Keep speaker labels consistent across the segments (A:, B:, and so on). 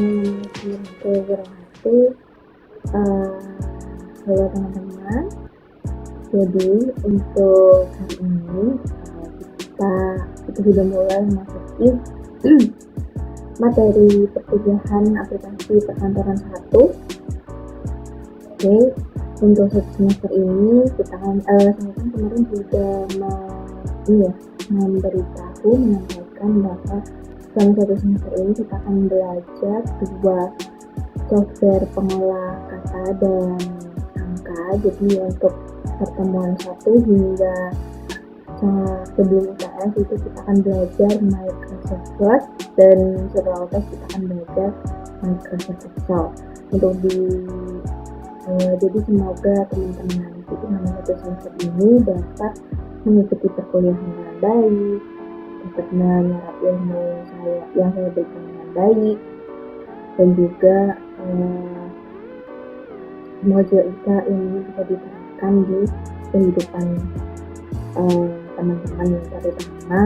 A: Oke, berarti halo teman-teman. Jadi untuk hari ini kita sudah mulai memasuki materi perkuliahan aplikasi perkantoran 1. Oke, untuk semester ini kita kan kemarin juga menyampaikan bahwa selama satu semester ini kita akan belajar dua software pengolah kata dan angka. Jadi untuk pertemuan 1 hingga sebelum UTS itu kita akan belajar Microsoft Word, dan setelah UTS kita akan belajar Microsoft Excel. Jadi semoga teman-teman nanti selama satu semester ini dapat mengikuti perkuliahan dengan baik, dapat menyerap ilmu yang saya berikan dengan baik, dan juga semoga ini bisa diterapkan di kehidupan teman-teman, yang terutama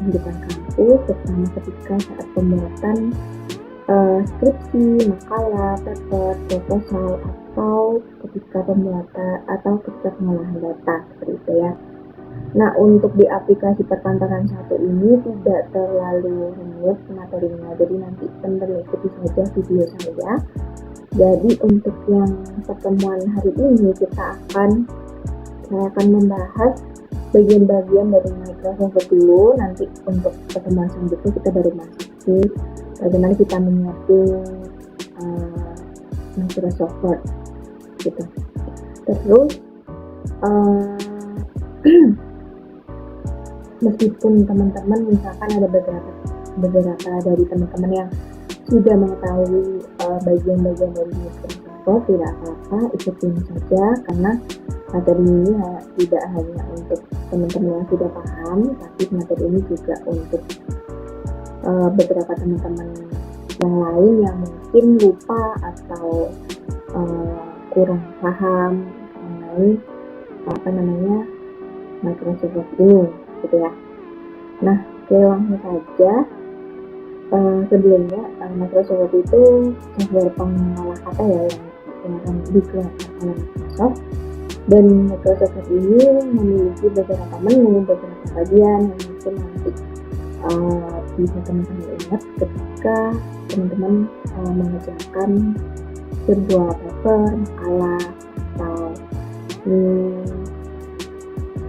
A: kehidupan kampus, terutama ketika saat pembuatan skripsi, makalah, paper, proposal, atau ketika pengolahan data, seperti itu ya. Nah, untuk di aplikasi perkantoran 1 ini tidak terlalu rumit materinya, jadi nanti teman-teman ikuti saja video saya. Jadi untuk yang pertemuan hari ini saya akan membahas bagian-bagian dari Microsoft dulu. Nanti untuk pertemuan selanjutnya kita baru masuk ke bagaimana kita menyiapkan Microsoft Word gitu. Terus meskipun teman-teman misalkan ada beberapa dari teman-teman yang sudah mengetahui bagian-bagian dari Microsoft Word, tidak apa-apa, ikutin saja, karena materi ini tidak hanya untuk teman-teman yang sudah paham, tapi materi ini juga untuk beberapa teman-teman yang lain yang mungkin lupa atau kurang paham mengenai Microsoft Word ini, gitu ya. Nah, langsung saja. Sebelumnya Microsoft Word itu software pengolah kata ya yang akan dikeluarkan oleh Microsoft, dan Microsoft Word ini memiliki beberapa menu, beberapa bagian yang mungkin nanti bisa teman-teman ingat ketika teman-teman mengerjakan sebuah paper, makalah, atau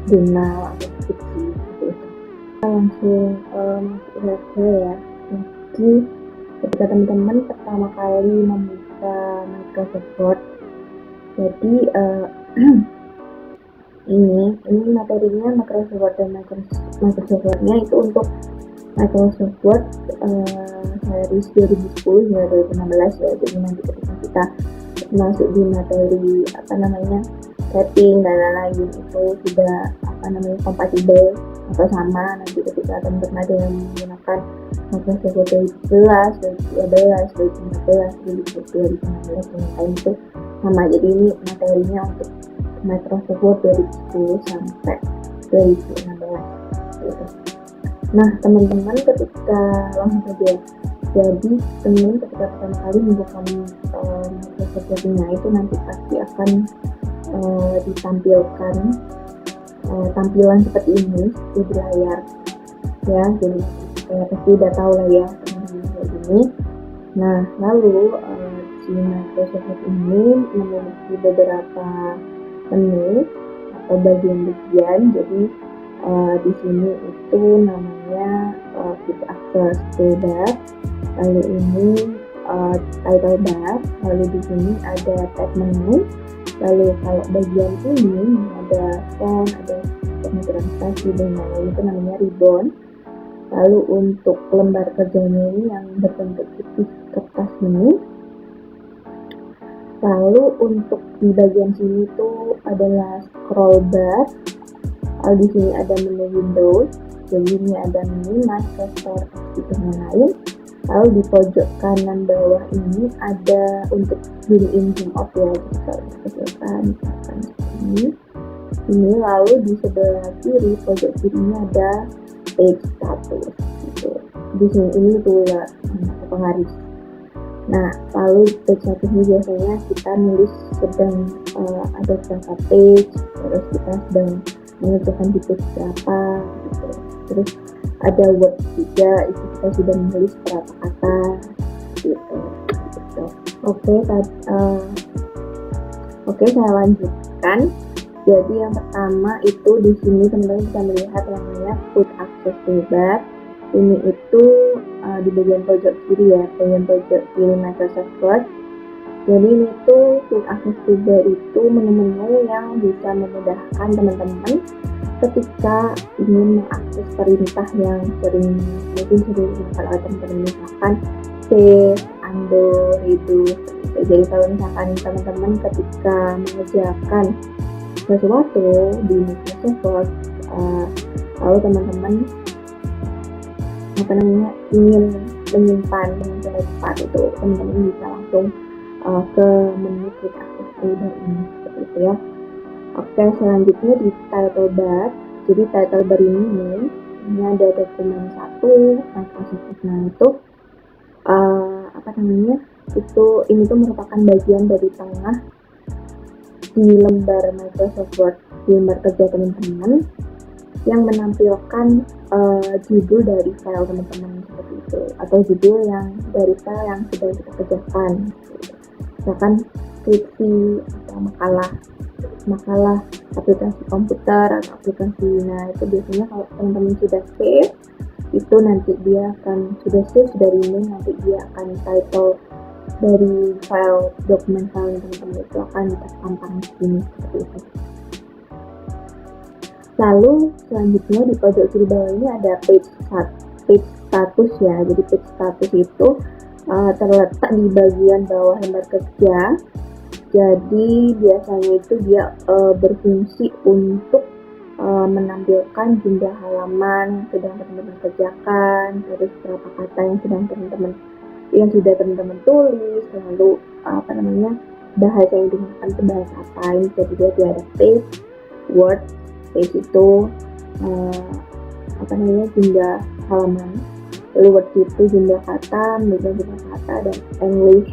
A: jurnal atau skripsi seperti itu. Kita langsung masuk ya. Jadi ketika teman-teman pertama kali membuka Microsoft Word, jadi ini materinya Microsoft Word, dan Microsoft Word-nya itu untuk Microsoft Word series 2010 hingga 2016 ya. Jadi nanti ketika kita masuk di materi setting dan lain-lain itu sudah kompatibel atau sama. Nanti ketika teman-teman ada yang menggunakan Microsoft Word 2011, 2012, 2014, 2016 dan lain itu sama. Jadi ini materinya untuk Microsoft Word 2010 sampai 2016 gitu. Nah, teman-teman ketika langsung saja, jadi teman-teman ketika pertama kali membuka Microsoft Word-nya itu nanti pasti akan ditampilkan tampilan seperti ini di layar ya. Jadi pasti udah tahu lah ya teman-teman kayak gini. Nah, lalu si Microsoft Word ini memiliki beberapa menu atau bagian-bagian. Jadi di sini itu namanya quick access toolbar, lalu ini title bar, lalu di sini ada tab menu, lalu kalau bagian ini ada font, ada pengaturan spasi dan lain-lain, itu namanya ribbon. Lalu untuk lembar kerjanya ini yang berbentuk putih kertas ini. Lalu untuk di bagian sini itu adalah scroll bar. Lalu di sini ada menu Windows, jadi ini ada menu Microsoft dan lain-lain. Lalu di pojok kanan bawah ini ada untuk zoom in zoom out ya, kalau misalkan ini. Lalu di sebelah kiri pojok kirinya ada page status gitu. Di sini ini tuh ya penggaris. Nah, lalu page 1 ini biasanya kita nulis sedang ada berapa page, terus kita sedang mengerjakan di page berapa gitu. Terus ada word juga, itu kita sudah menulis berapa kata gitu. Oke, saya lanjutkan. Jadi yang pertama itu di sini teman-teman bisa melihat yang namanya Quick Access Toolbar. Ini itu di bagian pojok kiri ya, bagian pojok kiri Microsoft Word. Jadi ini tuh Quick Access Toolbar itu menu-menu yang bisa memudahkan teman-teman ketika ingin mengakses perintah yang mungkin sering digunakan oleh teman-teman, misalkan save, undo, redo. Jadi kalau misalkan teman-teman ketika mengerjakan sesuatu di Microsoft Word, lalu teman-teman ingin menyimpan dengan cepat, itu teman-teman bisa langsung ke menu Quick Access Toolbar ini, seperti itu ya. Oke, selanjutnya di title bar. Jadi title bar ini ada dokumen 1 Microsoft Word. Nah itu ini tuh merupakan bagian dari tengah di lembar Microsoft Word, di lembar kerja teman-teman, yang menampilkan judul dari file teman-teman seperti itu, atau judul yang dari file yang sedang kita kerjakan, misalkan skripsi atau makalah aplikasi komputer atau aplikasi. Nah itu biasanya kalau teman-teman sudah save, itu nanti dia akan sudah rename, nanti dia akan title dari dokumen file teman-teman itu akan terpampang di sini seperti itu. Lalu selanjutnya di pojok kiri bawah ini ada page status ya. Jadi page status itu terletak di bagian bawah lembar kerja. Jadi biasanya itu dia berfungsi untuk menampilkan jumlah halaman yang sedang teman-teman kerjakan, terus berapa kata yang sudah teman-teman tulis, lalu bahasa yang digunakan itu bahasa apa. Ini jadi dia ada page, word, page itu jumlah halaman, lalu word itu jumlah kata, jumlah kata, dan English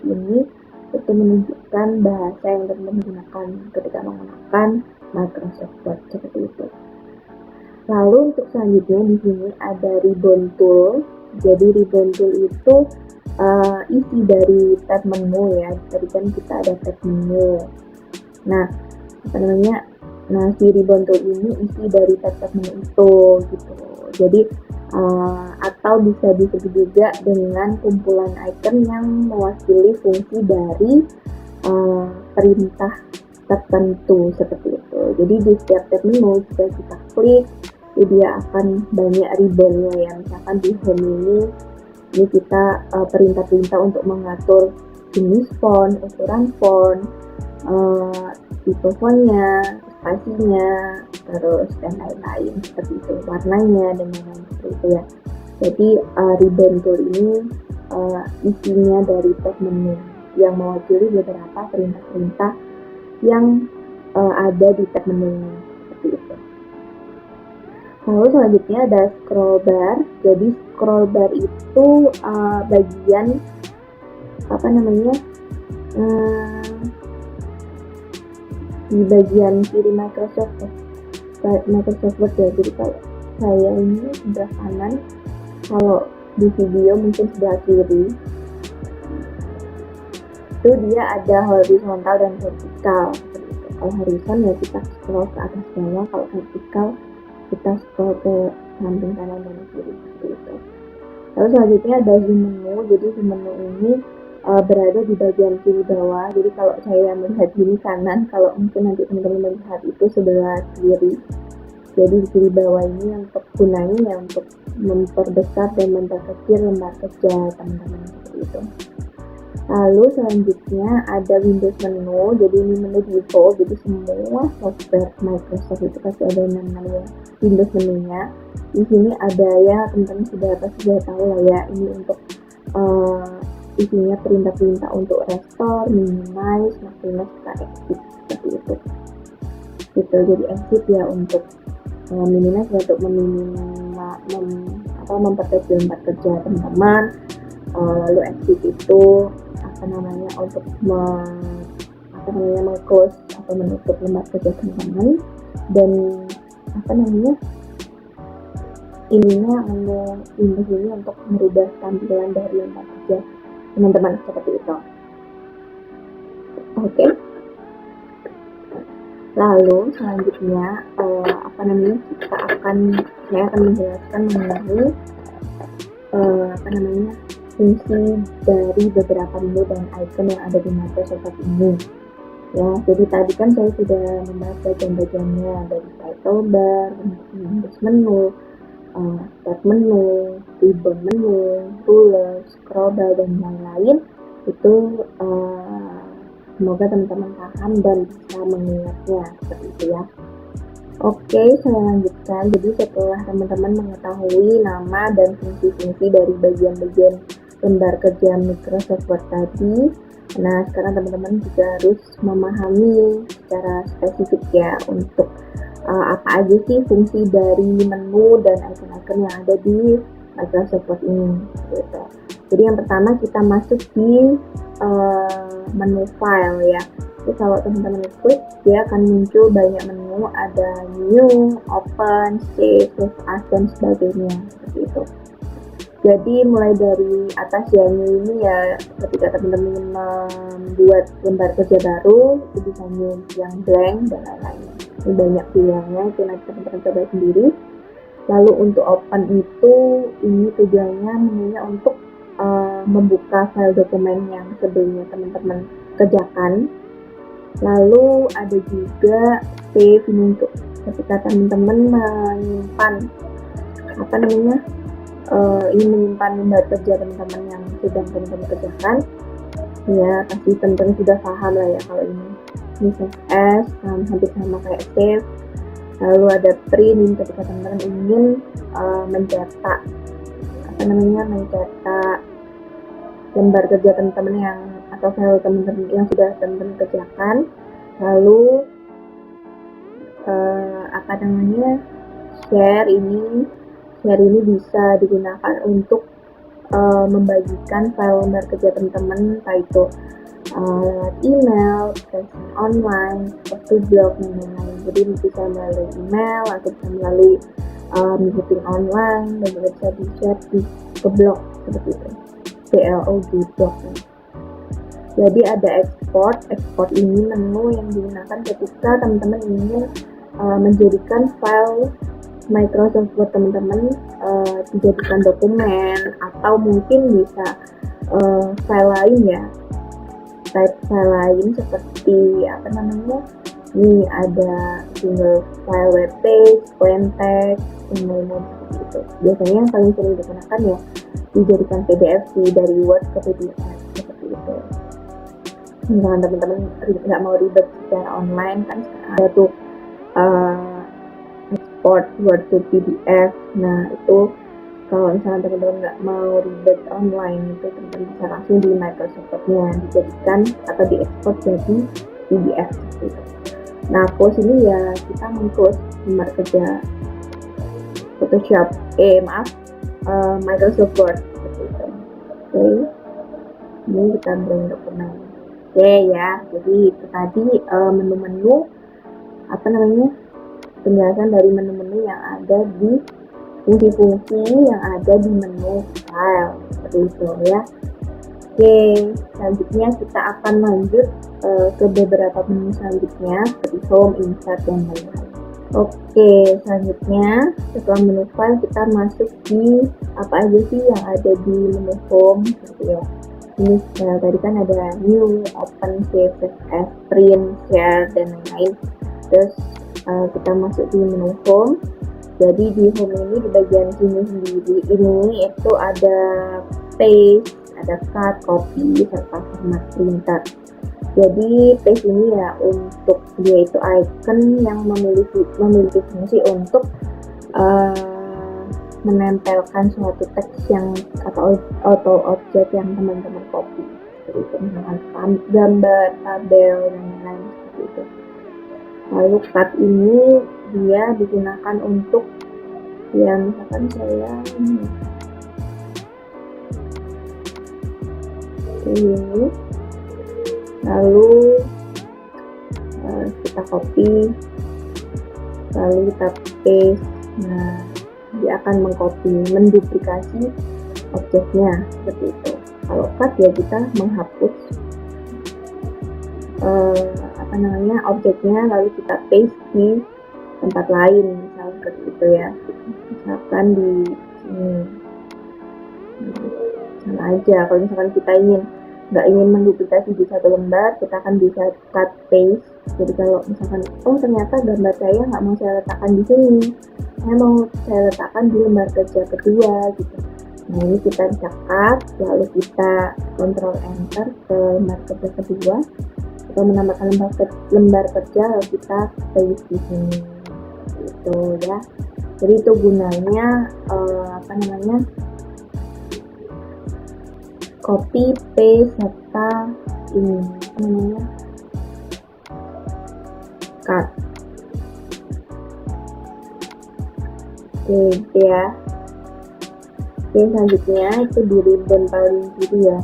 A: ini itu menunjukkan bahasa yang teman-teman gunakan ketika menggunakan Microsoft Word, seperti itu. Lalu untuk selanjutnya di sini ada ribbon tool. Jadi ribbon tool itu isi dari tab menu ya. Tadi kan kita ada tab menu. Nah, si ribbon tool ini isi dari tab menu itu gitu. Jadi atau bisa disebut juga dengan kumpulan icon yang mewakili fungsi dari perintah tertentu, seperti itu. Jadi di setiap tab menu jika kita klik, dia akan banyak ribbonnya ya. Misalkan di home ini kita perintah-perintah untuk mengatur jenis font, ukuran font, tipe fontnya, spasinya, terus dan lain-lain seperti itu, warnanya dan lain-lain seperti itu ya. Jadi ribbon tool ini isinya dari tab menu yang mewakili beberapa perintah-perintah yang ada di tab menu seperti itu. Lalu selanjutnya ada scroll bar. Jadi scroll bar itu bagian di bagian kiri Microsoft Word ya. Jadi kalau saya ini sebelah kanan, kalau di video mungkin sebelah kiri itu dia ada horizontal dan vertikal. Kalau horizon ya kita scroll ke atas bawah, kalau vertikal kita scroll ke samping kanan dan kiri seperti itu. Lalu selanjutnya ada zoom menu. Jadi zoom menu ini berada di bagian kiri bawah. Jadi kalau saya melihat ini kanan, kalau mungkin nanti teman-teman melihat itu sebelah kiri. Jadi di kiri bawah ini untuk gunanya untuk memperbesar dan memperkecil lembar kerja teman-teman seperti itu. Lalu selanjutnya ada Windows menu. Jadi ini menu default. Jadi semua software Microsoft itu pasti ada yang namanya Windows menunya. Di sini ada ya, teman-teman sudah tahu lah ya, ini untuk isinya perintah-perintah untuk restore, minimize, maximize, exit seperti itu. Gitu. Jadi exit ya untuk minimize, untuk memperkecil lembar kerja teman-teman. lalu exit itu untuk meng-close atau menutup lembar kerja teman-teman, dan ini untuk merubah tampilan dari lembar kerja teman-teman seperti itu. Oke. Lalu selanjutnya saya akan menjelaskan mengenai fungsi dari beberapa menu dan icon yang ada di Microsoft Word ini. Ya, jadi tadi kan saya sudah membahas bagian-bagiannya dari title bar, menu, start menu, ribbon menu, ruler, scroll bar, dan lain-lain. Itu semoga teman-teman paham dan bisa mengingatnya seperti itu ya. Oke, saya lanjutkan. Jadi setelah teman-teman mengetahui nama dan fungsi-fungsi dari bagian-bagian lembar kerja Microsoft Word tadi, nah sekarang teman-teman juga harus memahami secara spesifik ya untuk apa aja sih fungsi dari menu dan icon-icon yang ada di Microsoft Word ini gitu. Jadi yang pertama kita masuk di menu file ya. Jadi kalau teman-teman klik, dia akan muncul banyak menu, ada new, open, save as, dan sebagainya seperti itu. Jadi mulai dari atas ya, new ini ya ketika teman-teman membuat lembar kerja baru, itu bisa new yang blank dan lain-lain. Ini banyak pilihannya, itu nanti teman-teman coba sendiri. Lalu untuk open itu, ini tujuannya menunya untuk membuka file dokumen yang sebelumnya teman-teman kerjakan. Lalu ada juga save ini untuk ketika teman-teman menyimpan menyimpan lembar kerja teman-teman yang sedang teman-teman kerjakan. Ya, pasti teman-teman sudah paham lah ya kalau ini save as, hampir sama kayak save. Lalu ada print ketika teman-teman ingin mencetak lembar kerja teman-teman yang atau file teman-teman yang sudah teman-teman kerjakan. Lalu share ini bisa digunakan untuk membagikan file lembar kerja teman-teman, entah itu lewat email, present online, to blog, dan lain-lain. Jadi bisa melalui email atau bisa melalui meeting online, dan juga bisa di-share ke blog seperti itu. blog. Jadi ada export ini menu yang digunakan ketika teman-teman ingin menjadikan file Microsoft Word teman-teman dijadikan dokumen, atau mungkin bisa file lain ya, type file lain seperti ini ada single file web page, plain text, dan lain-lain seperti itu. Biasanya yang paling sering digunakan ya dijadikan PDF dari Word ke PDF seperti itu. Misalkan teman-teman nggak mau ribet secara online, kan ada tuh export Word to PDF. Nah itu kalau misalnya teman-teman nggak mau ribet online, itu teman-teman bisa langsung di Microsoft Word-nya dijadikan atau diekspor jadi PDF seperti itu. Nah, post ini ya kita mengclose lembar kerja Microsoft Word seperti itu. Oke, ini kita bring dokumen. Oke ya, jadi itu tadi menu-menu penjelasan dari menu-menu yang ada di fungsi-fungsi yang ada di menu file seperti itu ya. Oke, selanjutnya kita akan lanjut ke beberapa menu selanjutnya seperti home, insert, dan lain-lain. Oke, selanjutnya setelah menu file kita masuk di apa aja sih yang ada di menu home seperti ya. Ini tadi kan ada new, open, save as, print, share, dan lain-lain. Terus kita masuk di menu home. Jadi di home ini di bagian sini sendiri ini itu ada paste, ada cut, copy, serta format printer. Jadi paste ini ya untuk dia itu icon yang memiliki fungsi untuk menempelkan suatu teks yang atau objek yang teman-teman copy, seperti itu, misalkan gambar, tabel, dan lain-lain seperti itu. Lalu cut ini dia digunakan untuk ya misalkan saya ini, lalu kita copy, lalu kita paste. Nah, dia akan menduplikasi objeknya seperti itu. Kalau cut ya kita menghapus objeknya, lalu kita paste di tempat lain, misalnya seperti itu ya. Misalkan di sini, sama aja. Kalau misalkan kita nggak ingin menduplikasi di satu lembar, kita akan bisa cut paste. Jadi kalau misalkan ternyata gambar saya nggak mau saya letakkan di sini, saya mau saya letakkan di lembar kerja kedua gitu. Nah, ini kita bisa cut, lalu kita Ctrl Enter ke lembar kerja kedua, kita menambahkan lembar kerja, lalu kita paste di sini gitu ya. Jadi itu gunanya copy paste serta ini cut. Oke ya. Oke, selanjutnya itu di ribbon paling kiri ya.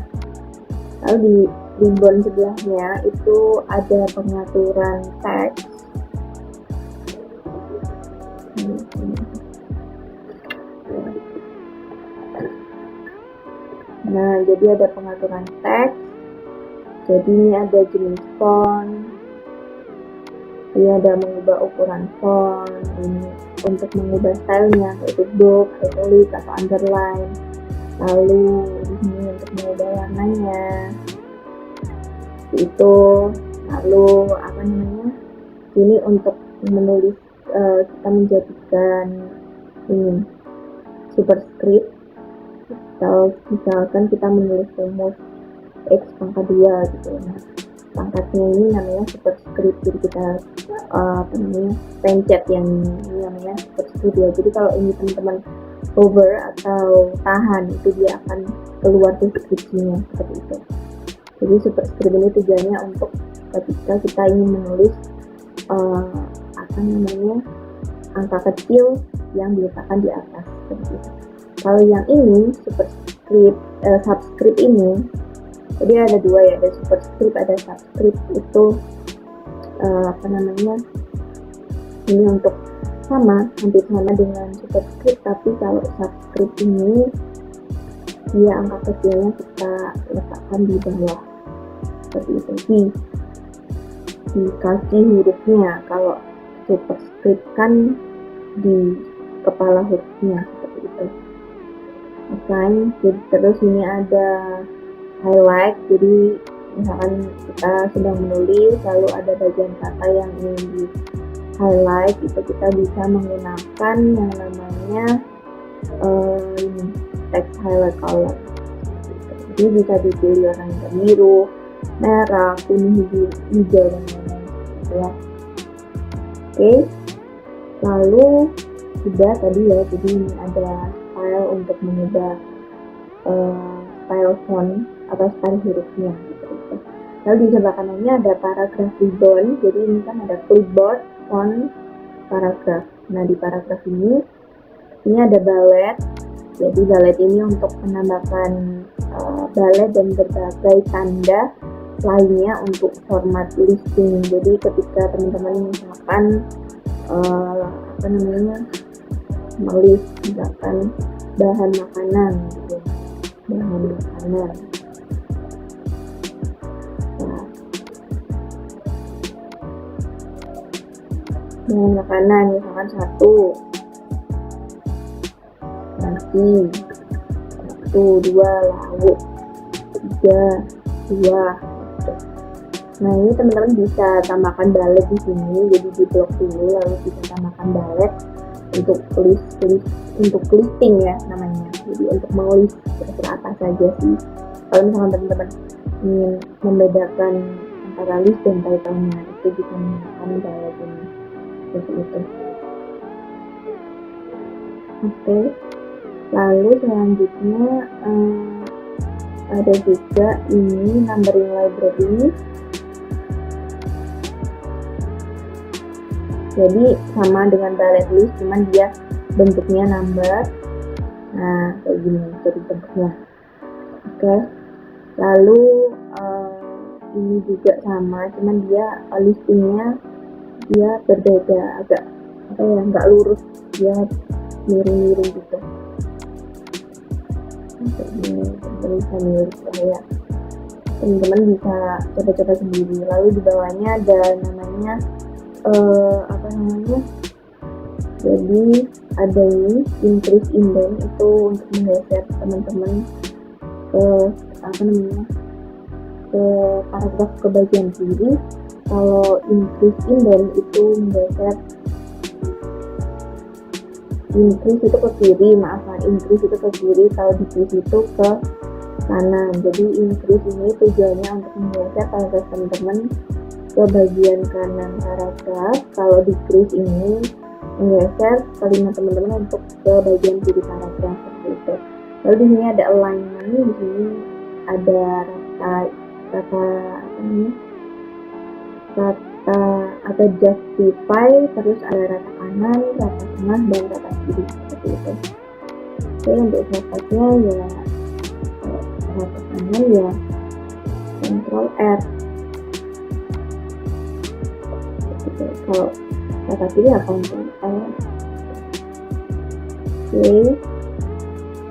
A: Lalu di ribbon sebelahnya itu ada pengaturan teks. Nah, jadi ada pengaturan teks. Jadi ini ada jenis font. Ini ada mengubah ukuran font. Ini untuk mengubah stylenya, yaitu bold, italic, atau underline. Lalu ini untuk mengubah warnanya. Itu. Lalu ini untuk menulis, kita menjadikan ini superscript. Atau misalkan kita menulis rumus X pangkat 2 gitu. Nah, pangkatnya ini namanya superscript. Jadi kita pencet yang ini namanya superscript ya. Jadi kalau ini teman-teman hover atau tahan, itu dia akan keluar deskripsinya seperti itu. Jadi superscript ini tujuannya untuk ketika kita ingin menulis angka kecil yang diletakkan di atas seperti itu. Kalau yang ini subscript ini, jadi ada dua ya, ada superscript, ada subscript. Itu ini untuk hampir sama dengan superscript, tapi kalau subscript ini dia angka kecilnya kita letakkan di bawah seperti itu, di kaki hurufnya. Kalau superscript kan di kepala hurufnya seperti itu. Oke, jadi terus ini ada highlight. Jadi misalkan kita sedang menulis, lalu ada bagian kata yang ingin di highlight, itu kita bisa menggunakan yang namanya text highlight color. Jadi bisa dipilih warnanya biru, merah, kuning, hijau, dan lain-lain gitu ya. Oke, lalu sudah tadi ya. Jadi ini ada style untuk mengubah style font atau style hurufnya gitu. Lalu di sebelah kanannya ada paragraph ribbon. Jadi ini kan ada clipboard, font, paragraph. Nah, di paragraph ini ada ballet. Jadi ballet ini untuk menambahkan ballet dan berbagai tanda lainnya untuk format listing. Jadi ketika teman-teman misalkan menulis misalkan bahan makanan gitu. Bahan makanan. Nah, bahan makanan misalkan 1 nasi, 1, 2 lauk, 3 buah. Nah, ini teman-teman bisa tambahkan ballet di sini. Jadi di blok dulu, lalu bisa tambahkan ballet untuk untuk listing ya namanya. Jadi untuk menulis kira-kira apa saja sih. Kalau misalkan teman-teman ingin membedakan antara list dan title-nya, itu bisa menggunakan ballet ini seperti itu. Oke. Lalu selanjutnya ada juga ini numbering library. Jadi sama dengan ballet list, cuman dia bentuknya number. Nah, kayak gini jadi bentuknya. Oke. Lalu ini juga sama, cuman dia listingnya dia berbeda, agak apa ya, nggak lurus, dia miring-miring gitu. Bisa miring ya, teman-teman bisa coba-coba sendiri. Lalu di bawahnya ada namanya apa namanya, jadi ada ini increase indent, itu untuk menggeser teman-teman ke apa namanya, ke paragraf ke bagian kiri. Kalau increase indent itu menggeser, increase itu ke kiri, increase itu ke kiri, kalau decrease itu ke kanan. Jadi increase ini tujuannya untuk menggeser paragraf teman-teman ke bagian kanan paragraf. Kalau decrease ini menggeser kalimat teman-teman untuk ke bagian kiri paragraf, seperti itu. Lalu di sini ada alignment, di sini ada kata justify, terus ada rata kanan, rata tengah, dan rata kiri, seperti itu. Oke, untuk shortcutnya ya rata kanan ya Ctrl R. Kalau rata kiri ya Ctrl L. Oke,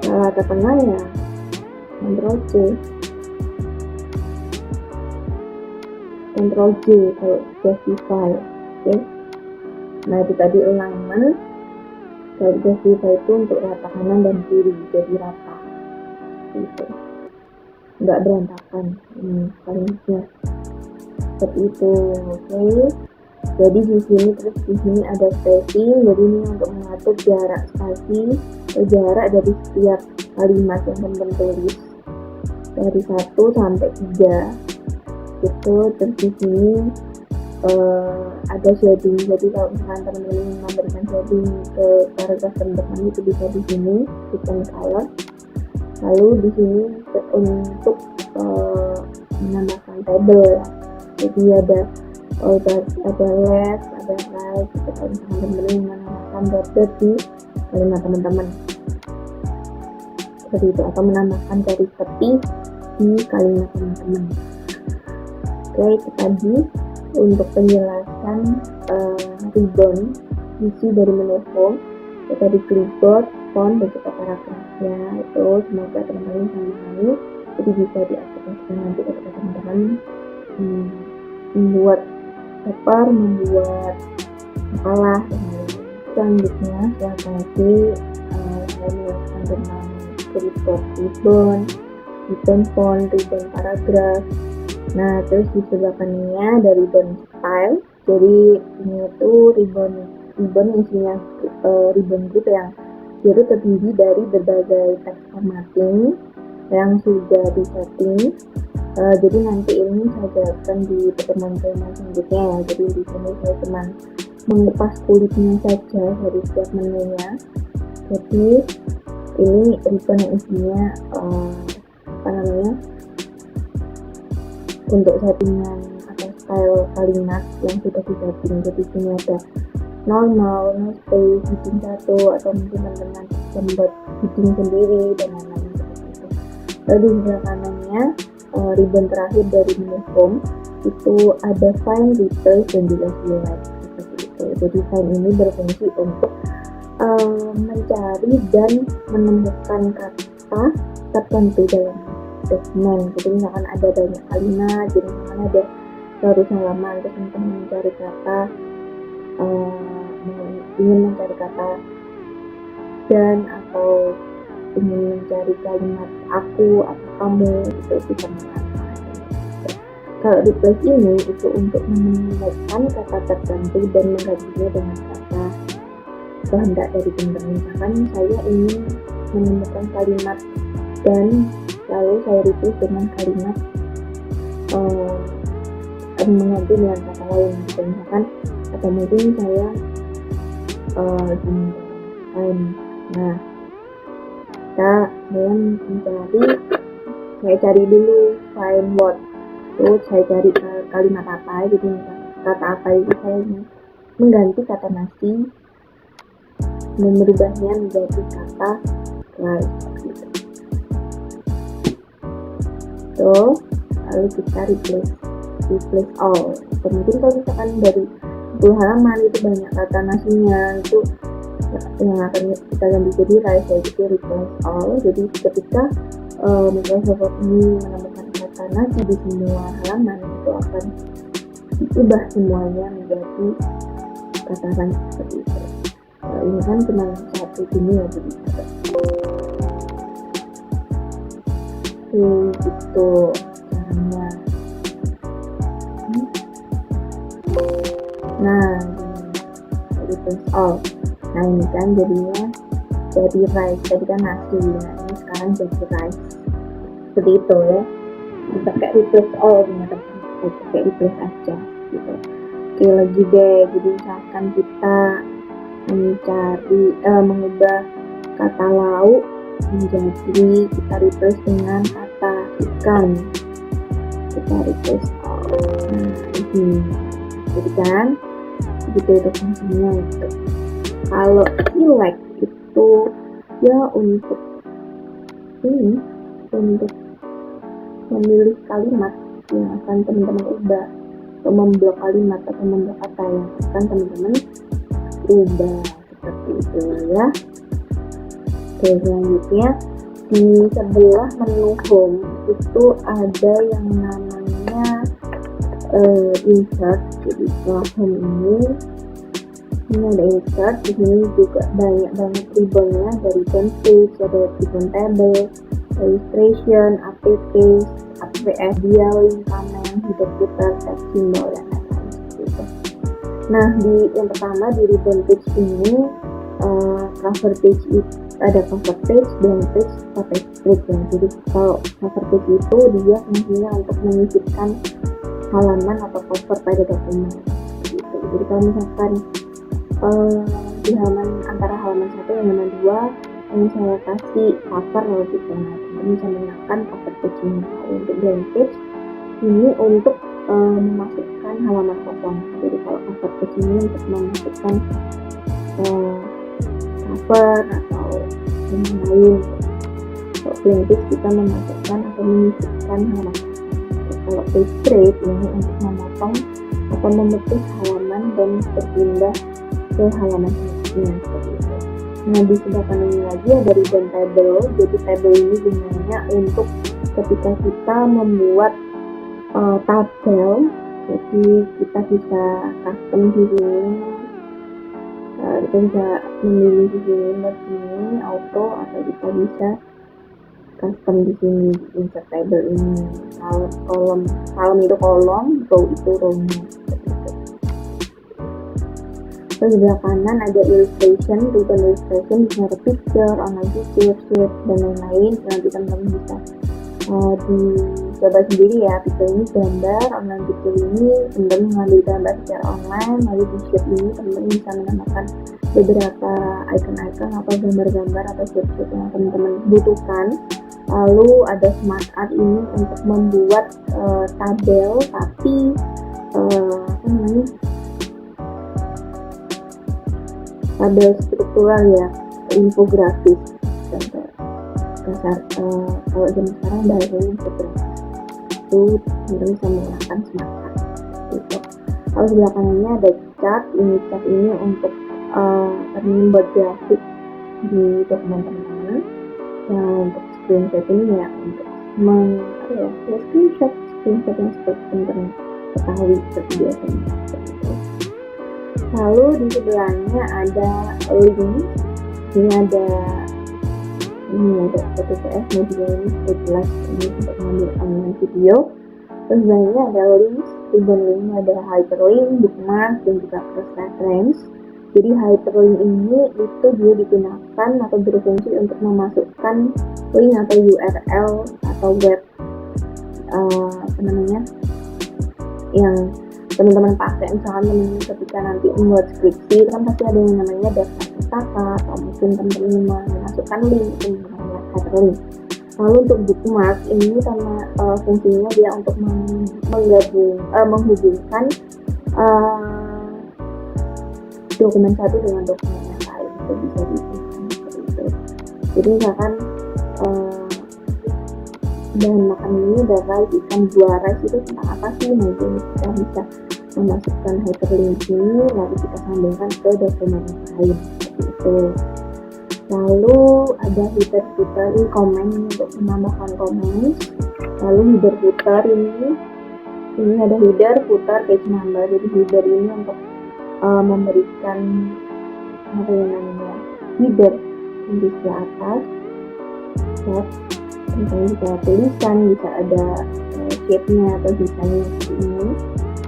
A: kalau rata tengah ya Ctrl C. Ctrl J kalau justify. Oke. Nah, itu tadi alignment. Kalau justify itu untuk rata kanan dan kiri, jadi rata. Gitu. Nggak berantakan ini kalimatnya. Seperti itu. Oke. Jadi di sini, terus di sini ada spacing. Jadi ini untuk mengatur jarak spasi atau jarak dari setiap kalimat yang teman-teman tulis dari 1 sampai 3. Gitu. Terus di sini ada shading. Jadi kalau misalkan teman-teman memberikan shading ke paragraf teman-teman itu bisa di sini, bukan color. Lalu di sini untuk menambahkan table ya. Jadi ada left, ada right. Gitu. Kalau misalkan teman-teman menambahkan dot di kalimat teman-teman, seperti itu, atau menambahkan garis tepi di kalimat teman-teman. Oke, itu tadi untuk penjelasan ribbon isi dari menu home, itu di clipboard, font, dan juga paragrafnya. Itu semoga teman-teman bisa memahami, jadi bisa diaplikasikan nanti ketika teman-teman membuat paper, membuat makalah, dan selanjutnya silakan lagi saya menjelaskan tentang clipboard ribbon, font, ribbon paragraf. Nah, terus di sebelah kanannya ada ribbon style. Jadi ini itu ribbon isinya ribbon group yang jadi terdiri dari berbagai teks formatting yang sudah disetting. Jadi nanti ini saya jelaskan di pertemuan-pertemuan selanjutnya ya. Jadi di sini saya cuma mengupas kulitnya saja dari setiap menunya. Jadi ini ribbon yang isinya untuk settingan atau style kalimat yang sudah disetting. Jadi sini ada normal, no space, heading 1, atau mungkin teman-teman membuat heading sendiri dan lain-lain seperti itu. Lalu di sebelah kanannya ribbon terakhir dari menu home itu ada find, replace, dan juga select, seperti itu. Jadi find ini berfungsi untuk mencari dan menemukan kata tertentu dalam dokumen. Jadi misalkan ada banyak kalimat, jadi misalkan ada barusan halaman, terus teman-teman mencari kata, ingin mencari kata dan atau ingin mencari kalimat aku atau kamu, itu bisa menggunakan. Kalau replace ini itu untuk menemukan kata tertentu dan menggantinya dengan kata kehendak dari teman-teman. Misalkan saya ingin menemukan kalimat dan lalu saya replace dengan kalimat mengganti dengan kata lain. Misalkan atau mungkin saya nah saya mencari, saya cari dulu find what, terus saya cari kalimat apa, jadi kata apa itu saya mengganti kata nasi dan merubahnya menjadi kata rice. gitu, lalu kita replace all. Mungkin kalau misalkan dari 10 halaman itu banyak kata nasinya, itu yang akan kita ganti jadi rice, yaitu replace all. Jadi ketika Microsoft Word ini menemukan kata nasi di semua halaman, itu akan diubah semuanya menjadi kata rice seperti itu. Ini kan cuma satu ini ya, jadi gitu caranya. Nah, replace all. Nah, ini kan jadinya jadi rice, tadi kan nasi, nah ini sekarang jadi rice seperti itu ya. Pakai replace all, pakai replace aja gitu. Oke, lagi deh. Jadi misalkan kita mengubah kata lauk menjadi, kita replace dengan kata ikan, kita replace all. Nah, ini jadi kan gitu itu fungsinya gitu. Kalau select itu ya untuk ini, untuk memilih kalimat yang akan teman-teman ubah, atau memblok kalimat atau memblok kata yang akan teman-teman ubah seperti itu ya. Oke, selanjutnya di sebelah menu home itu ada yang namanya insert. Jadi setelah home ini ada insert. Di sini juga banyak banget ribbonnya, dari page, ada ribbon table, illustration, APS, dialing, comment, header footer, text symbol, dan lain-lain gitu. Nah, di yang pertama di ribbon page ini cover page itu ada cover page, down page, page spread ya. Jadi kalau cover page itu dia fungsinya untuk menyisipkan halaman atau cover pada dokumen gitu. Jadi kalau misalkan di halaman antara halaman 1 dan halaman 2 yang saya kasih cover gitu, nah teman bisa menekan cover page ini. Untuk down page ini untuk memasukkan halaman kosong. Jadi kalau cover page ini untuk memasukkan cover atau yang lain. Kalau blank page kita memasukkan atau menyisipkan halaman. Kalau page spread ini untuk memotong atau memutus halaman dan berpindah ke halaman selanjutnya seperti itu. Nah, di sebelah kanannya lagi ada ribbon table. Jadi table ini gunanya untuk ketika kita membuat tabel. Jadi kita bisa custom di sini. Kita bisa memilih di sini auto, atau kita bisa custom di sini insert table ini. Column itu kolom, row itu row-nya. Terus di sebelah kanan ada illustration, ribbon illustration, bisa ada picture, online picture, shape, dan lain-lain. Nanti teman-teman bisa dicoba sendiri ya. Picture ini gambar, online picture ini teman-teman mengambil gambar secara online, lalu di shape ini teman-teman bisa menambahkan beberapa icon-icon atau gambar-gambar atau shape-shape yang teman-teman butuhkan. Lalu ada smart art ini untuk membuat tabel, tapi tabel struktural ya, infografis. Dasar kalau zaman sekarang bahasanya infografis itu teman-teman bisa menggunakan smart art gitu. Kalau sebelah kanannya ada chart. Chart ini untuk membuat grafik di dokumen teman-teman. Nah, untuk screenshot ini ya untuk screenshot yang seperti teman-teman ketahui seperti biasanya. Lalu di sebelahnya ada link. Ini ada PPTS media ini jelas ini untuk mengambil online video. Terus sebelahnya ada link, ribbon link, ada hyperlink, bookmark, dan juga cross reference. Jadi hyperlink ini itu dia digunakan atau berfungsi untuk memasukkan link atau URL atau web yang teman-teman pakai. Misalkan teman-teman ketika nanti membuat skripsi itu kan pasti ada yang namanya daftar pustaka, atau mungkin teman-teman memasukkan link itu namanya hyperlink. Lalu untuk bookmark ini sama fungsinya dia untuk menghubungkan dokumen satu dengan dokumen yang lain. Itu bisa dihubungkan seperti itu. Jadi misalkan bahan makan ini ada rice, ikan, buah. Rice itu tentang apa sih? Nah, jadi kita bisa memasukkan hyperlink ini lalu kita sambungkan ke dokumen lain seperti itu. Lalu ada header footer comment untuk menambahkan komen. Lalu header footer ini ada header footer page number. Jadi header ini untuk memberikan apa yang namanya header di atas, ya. Misalnya bisa tulisan, bisa ada shape-nya atau desainnya seperti ini.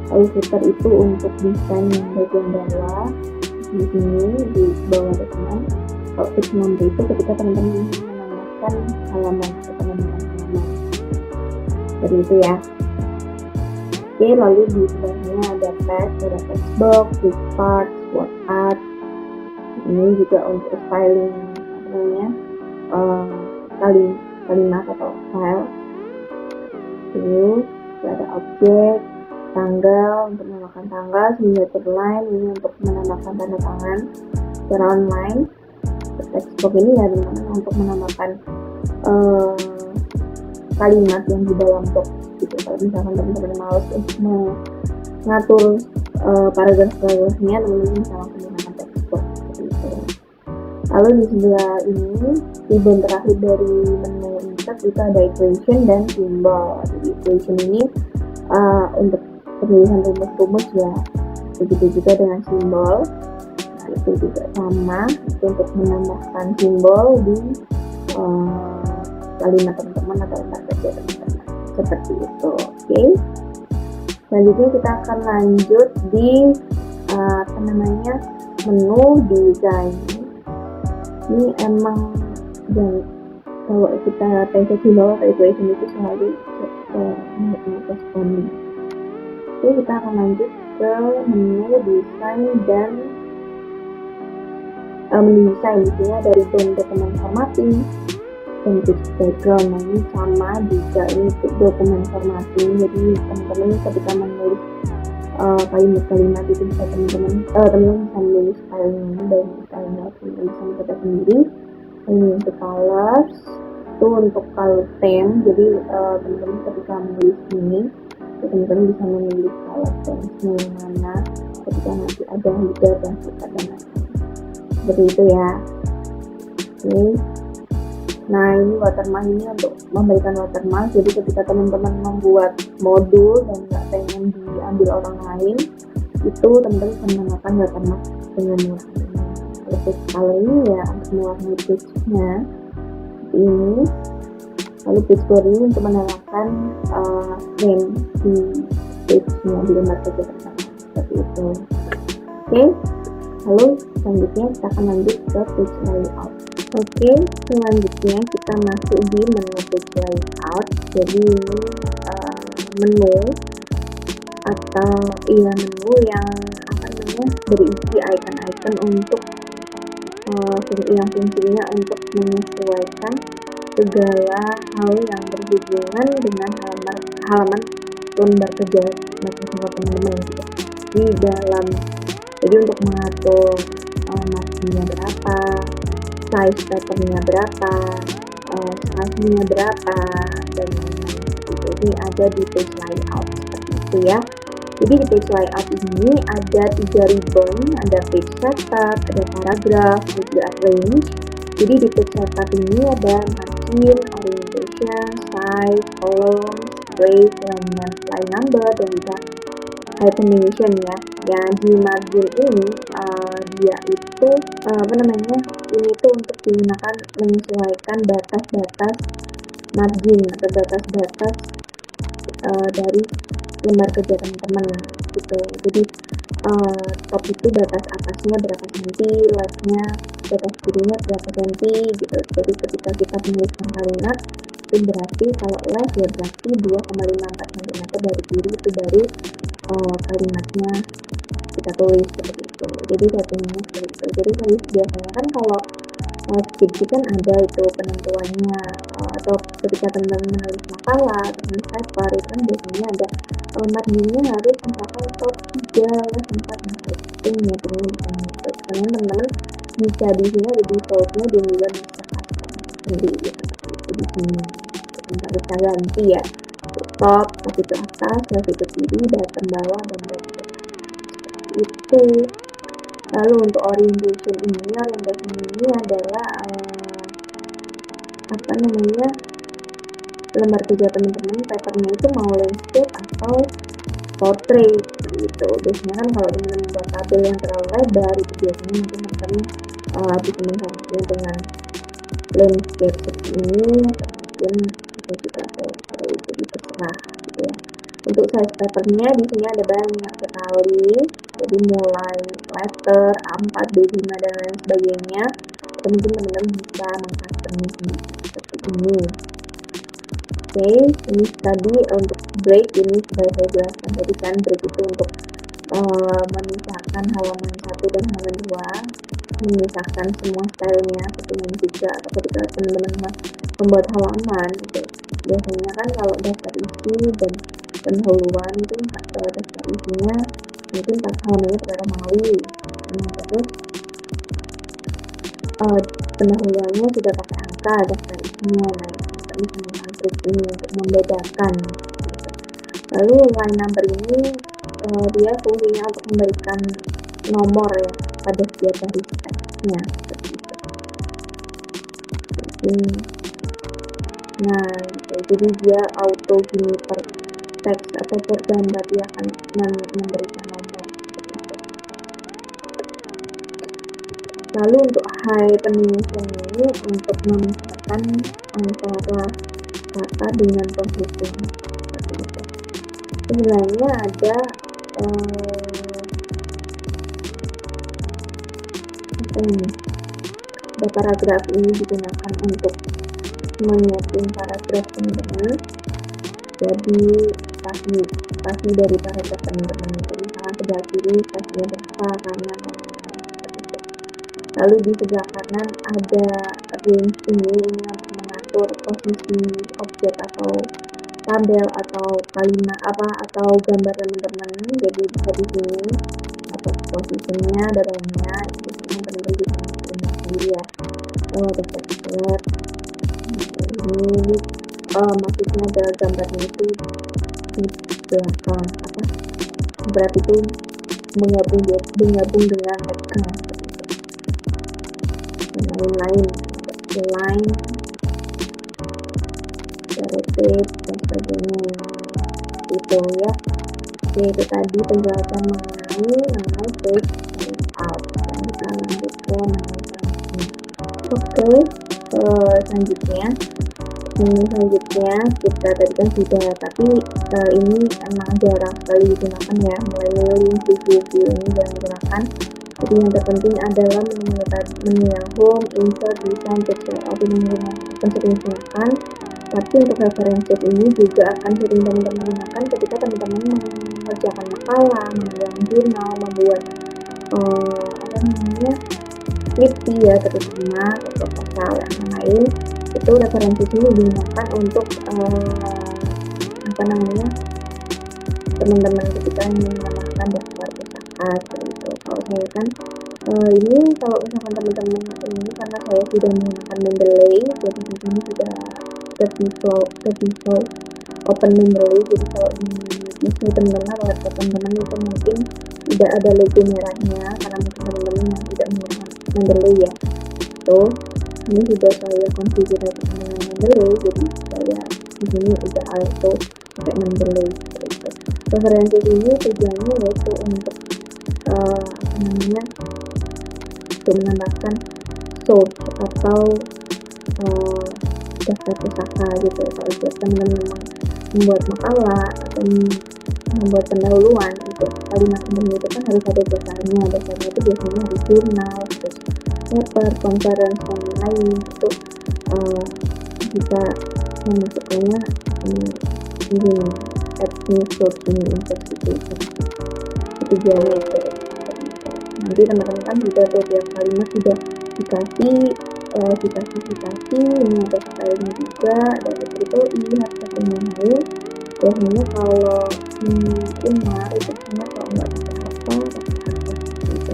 A: Lalu footer itu untuk desain bagian bawah di sini di bawah dokumen. Kalau page number itu ketika teman-teman menambahkan halaman atau penambahan halaman seperti itu ya. Oke, lalu di sebelahnya ada text, ada text box, quick part, word art. Ini juga untuk styling kalimat atau file. Terus ada objek, tanggal untuk menambahkan tanggal, signature line ini untuk menambahkan tanda tangan secara online. Text box ini ya teman-teman untuk menambahkan kalimat yang di dalam box gitu. Kalau misalkan teman-teman males untuk mengatur paragraf-paragrafnya, teman-teman bisa langsung menggunakan text box seperti itu. Lalu di sebelah ini ribbon terakhir dari menu insert itu ada equation dan simbol. Jadi equation ini untuk pemilihan rumus-rumus ya. Begitu juga dengan simbol. Nah, itu juga sama, itu untuk menambahkan simbol di kalimat teman-teman atau lembar kerja teman-teman seperti itu. Oke. Selanjutnya kita akan lanjut di menu desain. Ini emang dan kalau kita pencet simbol atau equation itu selalu corresponding. Oke, kita akan lanjut ke menu desain dan menu desain. Di sini ada ribbon dokumen formatting dan page background. Nah, ini sama juga, ini dokumen formatting. Jadi teman-teman ketika menulis kalimat-kalimat itu bisa teman-teman bisa menulis stylenya dan stylenya tulisan kita sendiri. Ini untuk colors, itu untuk color theme. Jadi teman-teman ketika menulis ini, teman-teman bisa memilih color theme yang mana ketika nanti ada header dan footer dan lain-lain. Seperti itu ya. Oke. Nah, ini watermark ini untuk memberikan watermark. Jadi ketika teman-teman membuat modul dan nggak pengen diambil orang lain, itu teman-teman bisa menggunakan watermark dengan warna ini. Terus kalau ini ya untuk mewarnai page-nya ini. Lalu page border ini untuk menambahkan name di page-nya di lembar kerja teman-teman seperti itu. Oke. Lalu selanjutnya kita akan lanjut ke page layout. Oke, selanjutnya kita masuk di menu page layout. Jadi ini menu atau menu yang berisi icon-icon untuk yang fungsinya untuk menyesuaikan segala hal yang berhubungan dengan halaman lembar kerja Microsoft teman-teman gitu. Di dalam, jadi untuk mengatur marginnya berapa, size patternnya berapa, spasinya berapa, dan lain-lain. Ini ada di page layout seperti itu ya. Jadi di page layout ini ada 3 ribbon, ada page setup, ada paragraph, juga range. Jadi di page setup ini ada margin, orientation, size, columns, rate, line number, dan juga hyperlink ya. Dan di margin ini dia itu ini tuh untuk digunakan menyesuaikan batas-batas margin atau batas-batas dari lembar kerja teman-teman gitu. Jadi top itu batas atasnya berapa senti, leftnya batas kirinya berapa senti gitu. Jadi ketika kita menuliskan kalimat itu berarti kalau left ya berarti 2,54 cm dari kiri itu baru kalimatnya kita tulis seperti itu. Jadi settingnya seperti itu. Jadi biasanya kan kalau skripsi kan ada itu penentuannya, atau ketika teman-teman menulis makalah atau menulis paper itu kan biasanya ada marginnya harus misalkan top 3 left 4 nah itu meetingnya bisa ngikut. Karena teman-teman bisa di sini ada defaultnya dan juga bisa custom sendiri seperti itu di sini. nggak bisa ganti ya, top, satu ke atas, satu ke kiri, bottom bawah, dan bottom itu. Lalu untuk orientation ini adalah lembar kerja teman-teman patternnya itu mau landscape atau portrait gitu. Biasanya kan kalau teman-teman buat tabel yang terlalu lebar itu biasanya mungkin teman-teman bisa menggantinya dengan landscape seperti ini, mungkin bisa juga portrait, jadi terserah gitu ya. Untuk size patternnya di sini ada banyak sekali, jadi mulai letter A4, B5 dan lain sebagainya. Mungkin teman-teman bisa mengcustomnya seperti ini. Oke, ini tadi untuk break ini sudah saya jelaskan tadi kan, break itu untuk memisahkan halaman 1 dan halaman 2, memisahkan semua stylenya satu dan 3, atau ketika teman-teman membuat halaman gitu. Biasanya kan kalau daftar isi dan pendahuluan itu daftar isinya mungkin pas halamannya pada Romawi, terus pendahuluannya sudah pakai angka daftar isinya. Nah, ini penggunaan trik ini untuk membedakan gitu. Lalu line number ini dia fungsinya untuk memberikan nomor ya pada setiap baris teksnya seperti itu. Nah, jadi dia auto gini per teks atau per gambar dia akan memberikan nomor. Lalu untuk hypertension ini untuk memisahkan antara kata dengan position seperti itu. Sebenarnya ada paragraf ini digunakan untuk menyeting paragraf teman-teman. Jadi spasi dari paragraf teman-teman itu misalnya sebelah kiri spasinya berapa karena lalu di sebelah kanan ada range ini untuk mengatur posisi objek atau tabel atau kalimat atau gambar teman-teman. Jadi bisa di sini atau posisinya datanya itu teman-teman bisa mengatur sendiri ya. Ada text ini maksudnya ada gambarnya itu di belakang berarti itu menggabung dengan teksnya dan lain-lain, line, rotate dan sebagainya itu ya. Oke, itu tadi penjelasan mengenai page layout. Dan kita lanjut ke oke, selanjutnya kita tadi kan sudah, tapi ini emang jarang sekali digunakan ya, mulai link review ini jarang digunakan. Jadi yang terpenting adalah menu yang home, insert, design, page layout ini akan sering digunakan. Tapi untuk referensi ini juga akan sering teman-teman gunakan ketika teman-teman mengerjakan makalah, membuat jurnal, membuat skripsi ya, terutama atau proposal yang lain. Itu referensi ini digunakan untuk teman-teman ketika ingin menambahkan daftar pusaka gitu. Kalau saya kan ini kalau misalkan teman-teman ini karena saya sudah menggunakan Mendeley, jadi di sini sudah default open Mendeley. Jadi kalau di teman-teman atau laptop teman-teman itu mungkin tidak ada logo merahnya karena mungkin teman-teman yang tidak menggunakan Mendeley ya. Ini sudah saya konfigurasi dengan Mendeley, jadi saya di sini udah auto pakai Mendeley. Referensi ini tujuannya yaitu untuk menambahkan source atau daftar pusaka gitu. Kalau teman-teman membuat makalah atau membuat pendahuluan itu kalimat umum itu kan harus ada dasarnya itu biasanya di jurnal, terus paper, conference dan lain itu bisa memasukkannya ini new source ini infeksi itu tujuannya itu. Nanti teman-teman kan juga tiap kalimat sudah dikasih ini ada stylenya juga, ada tutorial harus ketemu. Biasanya kalau Umar itu sama kalau nggak pakai gitu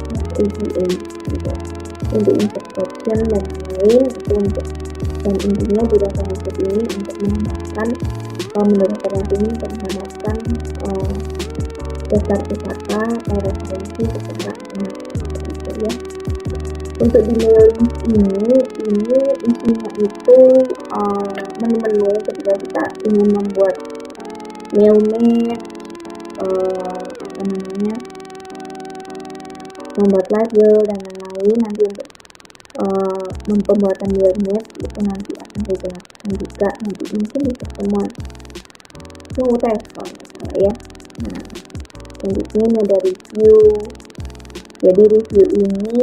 A: APA gitu untuk instruction dan lain itu untuk, dan intinya di referensi ini untuk menambahkan menurut referensi ini untuk menambahkan dasar pusaka atau referensi pusaka gitu ya. Untuk di mailing ini isinya itu menu-menu ketika kita ingin membuat mailman, membuat label dan lain-lain. Nanti untuk pembuatan mailman itu nanti akan saya jelaskan juga nanti mungkin di pertemuan tes kalau salah ya. Nah, selanjutnya ini ada review. Jadi review ini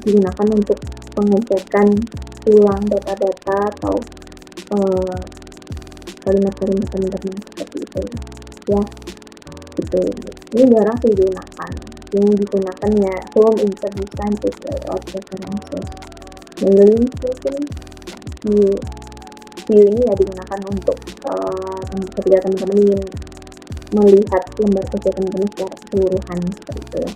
A: digunakan untuk pengecekan ulang data-data atau kalimat-kalimat teman-teman seperti itu ya, gitu. Ini jarang sih digunakan. Yang digunakan ya home, insert, design, text, layout, references. Mailing mungkin di view ini ya digunakan untuk ketika teman-teman ingin melihat lembar kerja teman-teman secara keseluruhan seperti itu ya.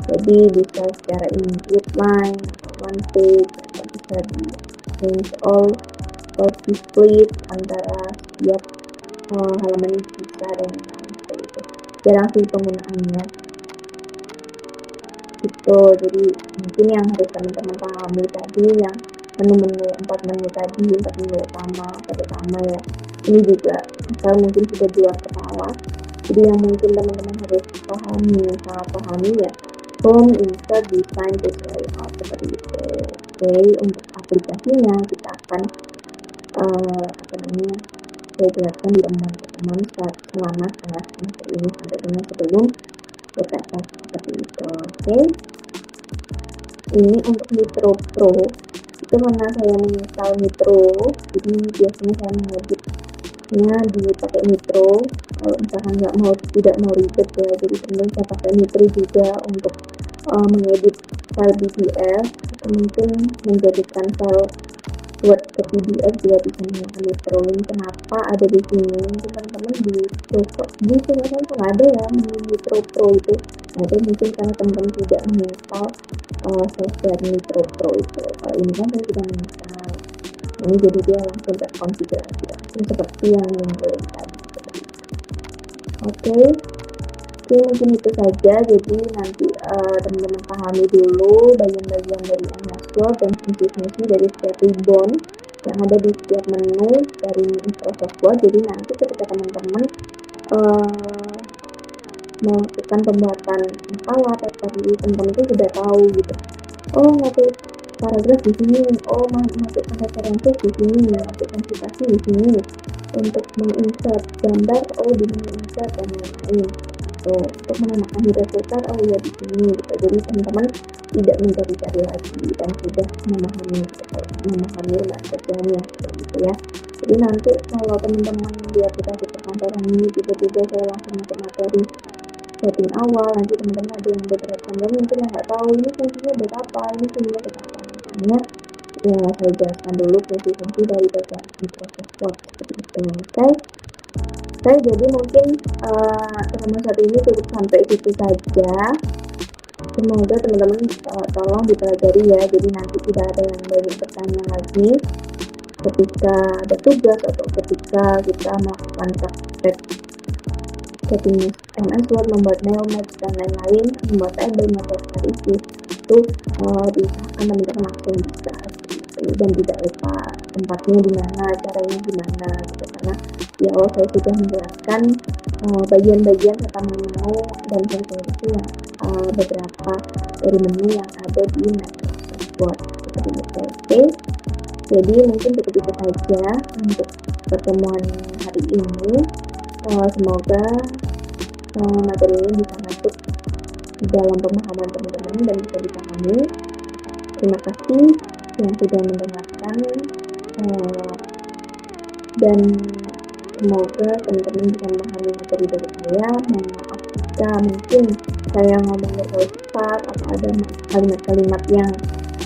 A: Jadi bisa secara input line, one page, atau bisa di change all atau di split antara setiap halaman bisa dan lain seperti itu. Jarang sih penggunaannya gitu. Jadi mungkin yang harus teman-teman pahami tadi yang menu-menu 4 menu tadi, 4 menu utama ya, ini juga misal mungkin sudah di luar kepala. Jadi yang mungkin teman-teman harus pahami ya home, insert, design, text, layout seperti itu. Oke, untuk aplikasinya kita akan saya jelaskan di teman-teman selama setengah semester ini sampai dengan sebelum PTS seperti itu. Oke, ini untuk Nitro Pro itu karena saya menginstal Nitro, jadi biasanya saya mengeditnya dipakai Nitro. Kalau misalkan tidak mau ribet ya, jadi teman-teman saya pakai Nitro juga untuk mengedit file PDF atau mungkin menjadikan file buat ke PDF juga bisa menggunakan Nitro. Ini kenapa ada di sini, teman-teman di teman-teman tuh ada ya Nitro Pro itu. Nah, itu mungkin karena teman-teman tidak menginstal software Nitro Pro itu. Kalau ini kan saya sudah menginstal, ini jadi dia langsung terkonfigurasi langsung seperti yang muncul tadi. Oke, mungkin itu saja. Jadi nanti teman-teman pahami dulu bagian-bagian dari MS Word dan fungsi-fungsi dari setiap ribbon yang ada di setiap menu dari Microsoft Word. Jadi nanti ketika teman-teman melakukan pembuatan makalah tadi, teman-teman itu sudah tahu gitu. Oh, ngatur paragraf di sini, oh masukkan referensi di sini, masukkan citasi di sini, untuk menginsert gambar, oh di menu insert dan lain-lain. Untuk menambahkan hidden filter, oh ya di sini gitu. Jadi teman-teman tidak mencari-cari lagi dan sudah memahami lembar kerjanya seperti itu ya. Jadi nanti kalau teman-teman di aplikasi perkantoran ini tiba-tiba saya langsung masuk materi setting awal, nanti teman-teman ada yang beberapa teman mungkin yang nggak tahu ini fungsinya buat apa, ini fungsinya buat apa, makanya ya saya jelaskan dulu fungsi-fungsi dari Microsoft Word seperti itu. Oke, jadi mungkin teman-teman saat ini cukup sampai situ saja. Semoga teman-teman tolong dipelajari ya, jadi nanti tidak ada yang banyak pertanyaan lagi ketika ada tugas atau ketika kita melakukan praktek setting MS Word, membuat mail match dan lain-lain, membuat label, membuat itu diusahakan teman-teman langsung bisa dan tidak lupa tempatnya di mana, caranya gimana gitu. Karena di awal saya sudah menjelaskan bagian-bagian serta menu dan fungsi yang beberapa dari menu yang ada di Microsoft Word seperti itu. Oke, jadi mungkin cukup itu saja untuk pertemuan hari ini. Semoga materi ini bisa masuk dalam pemahaman teman-teman dan bisa dipahami. Terima kasih yang sudah mendengarkan dan semoga teman-teman bisa memahami materi dari saya. Mohon maaf jika mungkin saya ngomongnya terlalu cepat atau ada kalimat-kalimat yang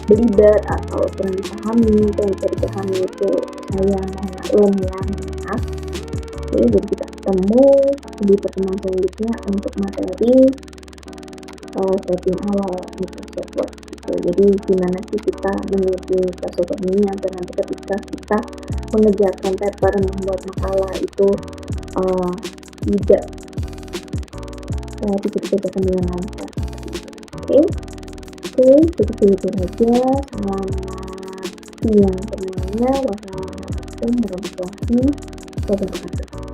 A: belibet atau kurang dipahami atau bisa dipahami, itu saya mohon maklum ya, maaf. Oke, jadi kita ketemu di pertemuan selanjutnya untuk materi setting awal Microsoft Word. gitu. Jadi gimana sih kita meneliti filosofi ini agar nanti ketika kita mengerjakan paper, membuat makalah itu tidak dikerjakan dengan lancar. Oke, segitu aja. Selamat siang semuanya. Wassalamualaikum warahmatullahi wabarakatuh.